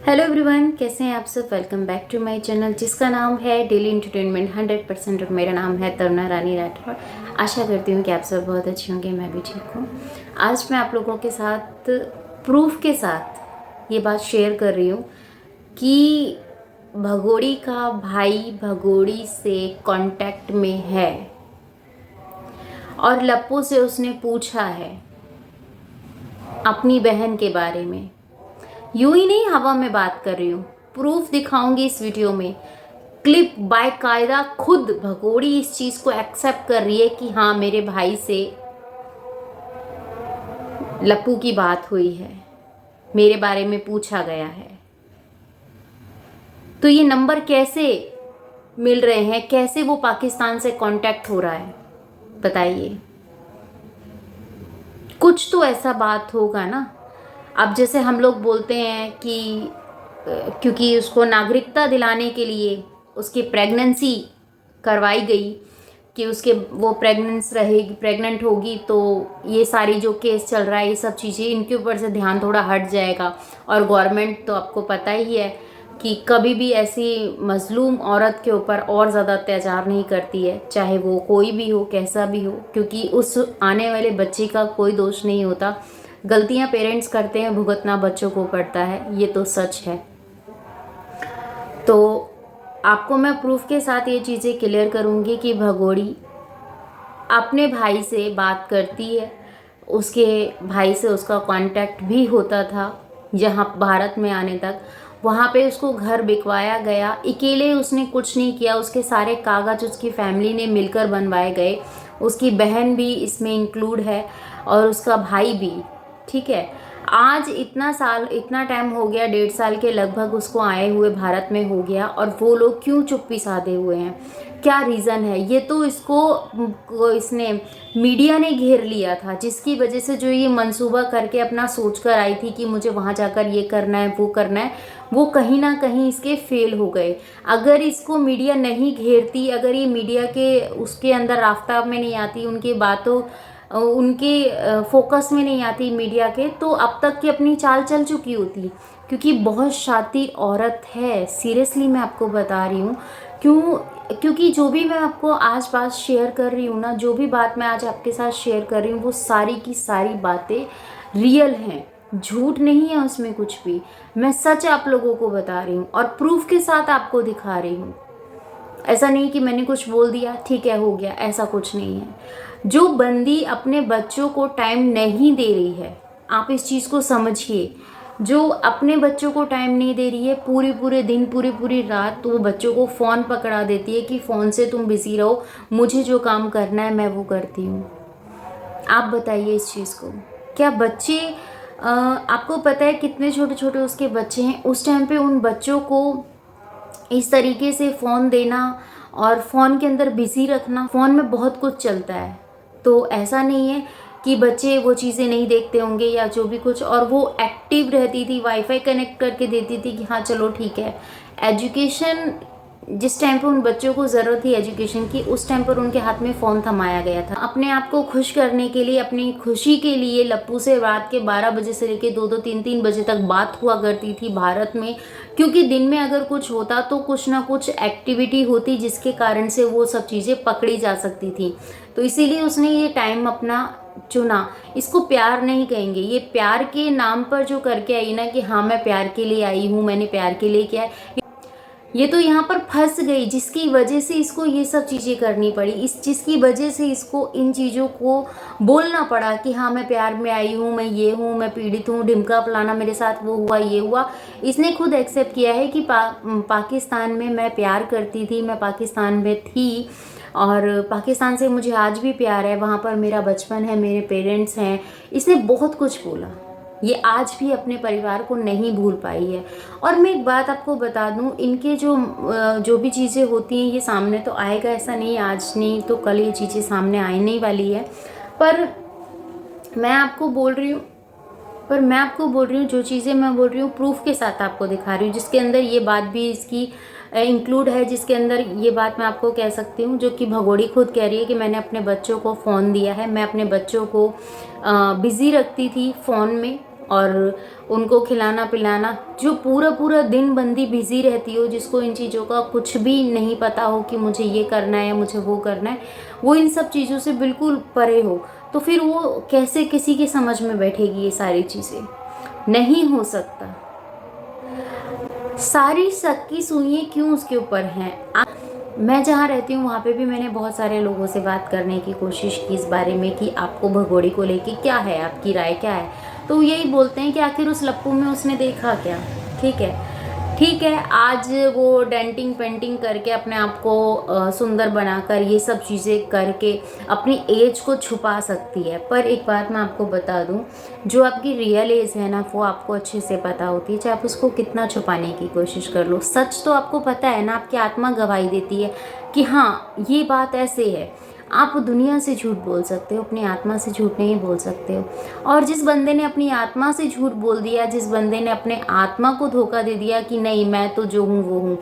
Hello everyone, कैसे हैं आप सब। Welcome back to my channel जिसका नाम है डेली एंटरटेनमेंट 100%। और मेरा नाम है तरुणा रानी राठौर। आशा करती हूँ कि आप सब बहुत अच्छे होंगे, मैं भी ठीक हूँ। आज मैं आप लोगों के साथ प्रूफ के साथ ये बात शेयर कर रही हूँ कि भगोड़ी का भाई भगोड़ी से कांटेक्ट में है और लप्पू से उसने पूछा है अपनी बहन के बारे में। यूं ही नहीं हवा में बात कर रही हूँ, प्रूफ दिखाऊंगी इस वीडियो में। क्लिप बाकायदा खुद भगोड़ी इस चीज को एक्सेप्ट कर रही है कि हाँ, मेरे भाई से लप्पू की बात हुई है, मेरे बारे में पूछा गया है। तो ये नंबर कैसे मिल रहे हैं, कैसे वो पाकिस्तान से कांटेक्ट हो रहा है, बताइए। कुछ तो ऐसा बात होगा ना। अब जैसे हम लोग बोलते हैं कि क्योंकि उसको नागरिकता दिलाने के लिए उसकी प्रेगनेंसी करवाई गई कि उसके वो प्रेग्नेंट होगी, तो ये सारी जो केस चल रहा है, ये सब चीज़ें इनके ऊपर से ध्यान थोड़ा हट जाएगा। और गवर्नमेंट तो आपको पता ही है कि कभी भी ऐसी मजलूम औरत के ऊपर और ज़्यादा अत्याचार नहीं करती है, चाहे वो कोई भी हो, कैसा भी हो, क्योंकि उस आने वाले बच्चे का कोई दोष नहीं होता। गलतियां पेरेंट्स करते हैं, भुगतना बच्चों को पड़ता है, ये तो सच है। तो आपको मैं प्रूफ के साथ ये चीज़ें क्लियर करूँगी कि भगोड़ी अपने भाई से बात करती है, उसके भाई से उसका कांटेक्ट भी होता था जहाँ भारत में आने तक। वहाँ पे उसको घर बिकवाया गया, अकेले उसने कुछ नहीं किया, उसके सारे कागज उसकी फैमिली ने मिलकर बनवाए गए। उसकी बहन भी इसमें इंक्लूड है और उसका भाई भी, ठीक है। आज इतना टाइम हो गया, 1.5 साल के लगभग उसको आए हुए भारत में हो गया, और वो लोग क्यों चुप्पी साधे हुए हैं, क्या रीज़न है। ये तो इसने मीडिया ने घेर लिया था, जिसकी वजह से जो ये मंसूबा करके अपना सोच कर आई थी कि मुझे वहाँ जाकर ये करना है, वो करना है, वो कहीं ना कहीं इसके फेल हो गए। अगर इसको मीडिया नहीं घेरती, अगर ये मीडिया के उसके अंदर राफ्ता में नहीं आती, उनकी बातों उनके फोकस में नहीं आती मीडिया के, तो अब तक की अपनी चाल चल चुकी होती। क्योंकि बहुत शातिर औरत है, सीरियसली मैं आपको बता रही हूँ। क्योंकि जो भी मैं आपको आज बात शेयर कर रही हूँ ना, जो भी बात मैं आज आपके साथ शेयर कर रही हूँ, वो सारी की सारी बातें रियल हैं, झूठ नहीं है उसमें कुछ भी। मैं सच आप लोगों को बता रही हूँ और प्रूफ के साथ आपको दिखा रही हूँ। ऐसा नहीं कि मैंने कुछ बोल दिया, ठीक है, हो गया, ऐसा कुछ नहीं है। जो बंदी अपने बच्चों को टाइम नहीं दे रही है, आप इस चीज़ को समझिए, जो अपने बच्चों को टाइम नहीं दे रही है, पूरे दिन पूरी रात, तो वो बच्चों को फ़ोन पकड़ा देती है कि फ़ोन से तुम बिजी रहो, मुझे जो काम करना है मैं वो करती हूँ। आप बताइए इस चीज़ को। क्या बच्चे आपको पता है कितने छोटे छोटे उसके बच्चे हैं, उस टाइम पे उन बच्चों को इस तरीके से फ़ोन देना और फ़ोन के अंदर बिज़ी रखना। फ़ोन में बहुत कुछ चलता है, तो ऐसा नहीं है कि बच्चे वो चीज़ें नहीं देखते होंगे या जो भी कुछ। और वो एक्टिव रहती थी, वाईफाई कनेक्ट करके देती थी कि हाँ चलो ठीक है। एजुकेशन जिस टाइम पर उन बच्चों को ज़रूरत थी एजुकेशन की, उस टाइम पर उनके हाथ में फ़ोन थमाया गया था। अपने आप को खुश करने के लिए, अपनी खुशी के लिए लप्पू से रात के 12 बजे से लेकर 2-2 3-3 बजे तक बात हुआ करती थी भारत में। क्योंकि दिन में अगर कुछ होता तो कुछ ना कुछ एक्टिविटी होती जिसके कारण से वो सब चीज़ें पकड़ी जा सकती थी। तो इसीलिए उसने ये टाइम अपना चुना। इसको प्यार नहीं कहेंगे, ये प्यार के नाम पर जो करके आई ना कि हाँ मैं प्यार के लिए आई हूँ, मैंने प्यार के लिए किया है, ये तो यहाँ पर फंस गई, जिसकी वजह से इसको ये सब चीज़ें करनी पड़ी, जिसकी वजह से इसको इन चीज़ों को बोलना पड़ा कि हाँ मैं प्यार में आई हूँ, मैं ये हूँ, मैं पीड़ित हूँ, ढिमका फलाना मेरे साथ वो हुआ, ये हुआ। इसने खुद एक्सेप्ट किया है कि पाकिस्तान में मैं प्यार करती थी, मैं पाकिस्तान में थी और पाकिस्तान से मुझे आज भी प्यार है, वहाँ पर मेरा बचपन है, मेरे पेरेंट्स हैं। इसने बहुत कुछ बोला, ये आज भी अपने परिवार को नहीं भूल पाई है। और मैं एक बात आपको बता दूं, इनके जो भी चीज़ें होती हैं ये सामने तो आएगा, ऐसा नहीं आज नहीं तो कल ये चीज़ें सामने आने ही वाली है। पर मैं आपको बोल रही हूँ जो चीज़ें मैं बोल रही हूँ प्रूफ के साथ आपको दिखा रही हूँ, जिसके अंदर ये बात भी इसकी इंक्लूड है, जिसके अंदर ये बात मैं आपको कह सकती हूँ, जो कि भगोड़ी खुद कह रही है कि मैंने अपने बच्चों को फ़ोन दिया है, मैं अपने बच्चों को बिज़ी रखती थी फ़ोन में, और उनको खिलाना पिलाना, जो पूरा पूरा दिन बंदी बिजी रहती हो, जिसको इन चीज़ों का कुछ भी नहीं पता हो कि मुझे ये करना है या मुझे वो करना है, वो इन सब चीज़ों से बिल्कुल परे हो, तो फिर वो कैसे किसी की समझ में बैठेगी ये सारी चीज़ें? नहीं हो सकता। सारी शक की सुइयां क्यों उसके ऊपर हैं? मैं जहाँ रहती हूँ वहाँ पे भी मैंने बहुत सारे लोगों से बात करने की कोशिश की इस बारे में कि आपको भगोड़े को लेके क्या है, आपकी राय क्या है। तो यही बोलते हैं कि आखिर उस लप्पू में उसने देखा क्या। ठीक है, आज वो डेंटिंग पेंटिंग करके अपने आप को सुंदर बनाकर ये सब चीज़ें करके अपनी एज को छुपा सकती है, पर एक बात मैं आपको बता दूं, जो आपकी रियल एज है ना वो आपको अच्छे से पता होती है, चाहे आप उसको कितना छुपाने की कोशिश कर लो। सच तो आपको पता है ना, आपकी आत्मा गवाही देती है कि हाँ ये बात ऐसे है। आप दुनिया से झूठ बोल सकते हो, अपनी आत्मा से झूठ नहीं बोल सकते हो। और जिस बंदे ने अपनी आत्मा से झूठ बोल दिया, जिस बंदे ने अपने आत्मा को धोखा दे दिया कि नहीं मैं तो जो हूँ वो हूँ,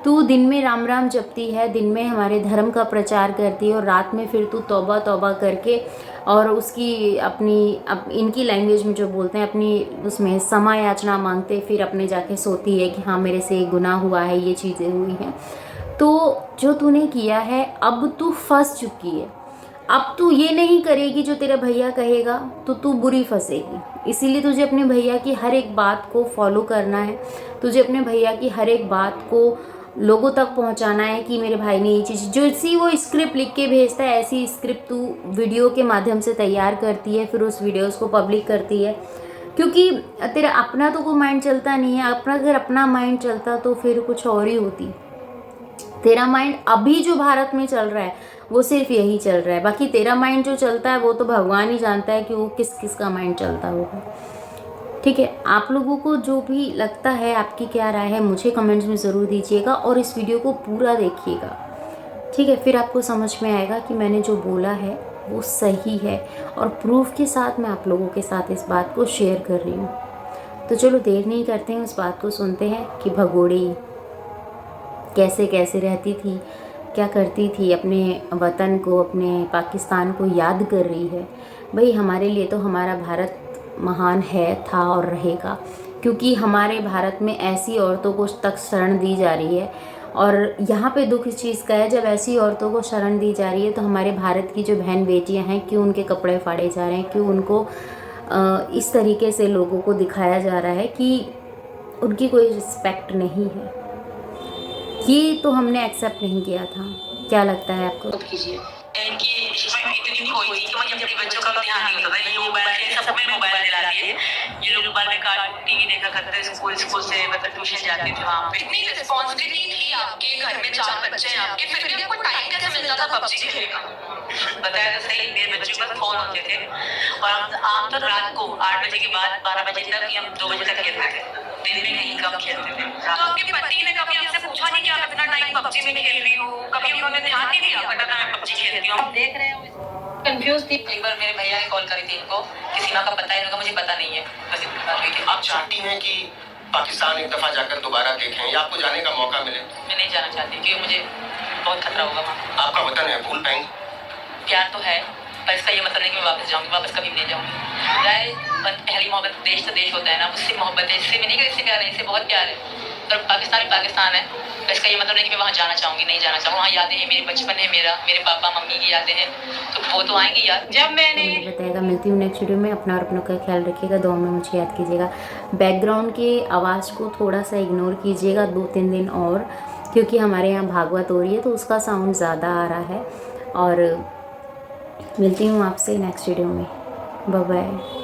तू दिन में राम राम जपती है, दिन में हमारे धर्म का प्रचार करती है, और रात में फिर तू तौबा तौबा करके और उसकी अपनी इनकी लैंग्वेज में जो बोलते हैं अपनी उसमें क्षमा याचना मांगते, फिर अपने जाके सोती है कि हाँ मेरे से गुनाह हुआ है, ये चीज़ें हुई हैं। तो जो तूने किया है अब तू फंस चुकी है। अब तू ये नहीं करेगी जो तेरा भैया कहेगा तो तू बुरी फंसेगी। इसीलिए तुझे अपने भैया की हर एक बात को फॉलो करना है, तुझे अपने भैया की हर एक बात को लोगों तक पहुंचाना है कि मेरे भाई ने ये चीज़, जो सी वो स्क्रिप्ट लिख के भेजता है ऐसी स्क्रिप्ट तू वीडियो के माध्यम से तैयार करती है, फिर उस वीडियोज़ को पब्लिक करती है। क्योंकि तेरा अपना तो कोई माइंड चलता नहीं है। अगर अपना माइंड चलता तो फिर कुछ और ही होती। तेरा माइंड अभी जो भारत में चल रहा है वो सिर्फ यही चल रहा है, बाकी तेरा माइंड जो चलता है वो तो भगवान ही जानता है कि वो किस किस का माइंड चलता होगा। ठीक है, आप लोगों को जो भी लगता है, आपकी क्या राय है, मुझे कमेंट्स में ज़रूर दीजिएगा और इस वीडियो को पूरा देखिएगा। ठीक है, फिर आपको समझ में आएगा कि मैंने जो बोला है वो सही है, और प्रूफ के साथ मैं आप लोगों के साथ इस बात को शेयर कर रही हूँ। तो चलो देर नहीं करते हैं, उस बात को सुनते हैं कि भगोड़ी कैसे कैसे रहती थी, क्या करती थी, अपने वतन को, अपने पाकिस्तान को याद कर रही है। भाई हमारे लिए तो हमारा भारत महान है, था और रहेगा, क्योंकि हमारे भारत में ऐसी औरतों को तक शरण दी जा रही है। और यहाँ पे दुख इस चीज़ का है, जब ऐसी औरतों को शरण दी जा रही है तो हमारे भारत की जो बहन बेटियाँ हैं, क्यों उनके कपड़े फाड़े जा रहे हैं, क्यों उनको इस तरीके से लोगों को दिखाया जा रहा है कि उनकी कोई रिस्पेक्ट नहीं है। ये तो हमने एक्सेप्ट नहीं किया था। क्या लगता है आपको? कीजिए। इनकी इतनी खोई थी कि मुझे अपने बच्चों का ध्यान नहीं होता था। ये मोबाइल सब में मोबाइल दिला दिए। ये लोग मोबाइल में कार्टून टीवी देखा करते थे, स्कूल से मतलब ट्यूशन जाते थे वहाँ पे। इतनी रिस्पॉन्सिबिलिटी थी आपके घर में, 4 बच्चे हैं आपके, फिर भी आपको टाइम कैसे मिलता था पबजी खेलने का? बताया तो सही, मेरे बच्चों के पास फोन होते थे और हम तो रात को 8 बजे के बाद 12 बजे तक या 2 बजे तक खेलते थे, दिन में कहीं कम खेलते थे। तो आपके पति ने कभी आपसे पूछा नहीं कि आप इतना टाइम पबजी में खेल रही हो? कभी उन्होंने ध्यान नहीं दिया बेटा मैं पबजी खेलती हूँ? आप देख रहे हो कंफ्यूज थी। एक बार मेरे भैया ने कॉल करी थी इनको कि सीमा का पता है, इनका मुझे पता नहीं है, बस इतनी बात हुई थी। आप चाहती हैं कि पाकिस्तान एक दफा जाकर दोबारा देखें या आपको जाने का मौका मिले? मैं नहीं जाना चाहती क्योंकि मुझे बहुत खतरा होगा वहाँ। आपका वतन है, भूल पाएंगे? प्यार तो है, पर इसका ये मतलब नहीं कि मैं वापस जाऊँगी, वापस कभी नहीं जाऊँगी। राय पहली मोहब्बत देश तो देश होता है ना, उससे मोहब्बत है, इससे भी नहीं कि इससे प्यार है, इससे बहुत प्यार है। पर पाकिस्तान है, इसका ये मतलब नहीं कि मैं वहाँ जाना चाहूँगी, नहीं जाना चाहूँगी। वहाँ यादें हैं, मेरे बचपन है, मेरे पापा मम्मी की यादें हैं, तो वो तो आएंगी यार। जब मैंने बताएगा। मिलती हूँ नेक्स्ट वीडियो में। अपना और अपनों का ख्याल रखिएगा, दुआ में मुझे याद कीजिएगा। बैकग्राउंड की आवाज़ को थोड़ा सा इग्नोर कीजिएगा 2-3 दिन और, क्योंकि हमारे यहाँ भागवत हो रही है तो उसका साउंड ज़्यादा आ रहा है। और मिलती हूँ आपसे नेक्स्ट वीडियो में। Bye bye.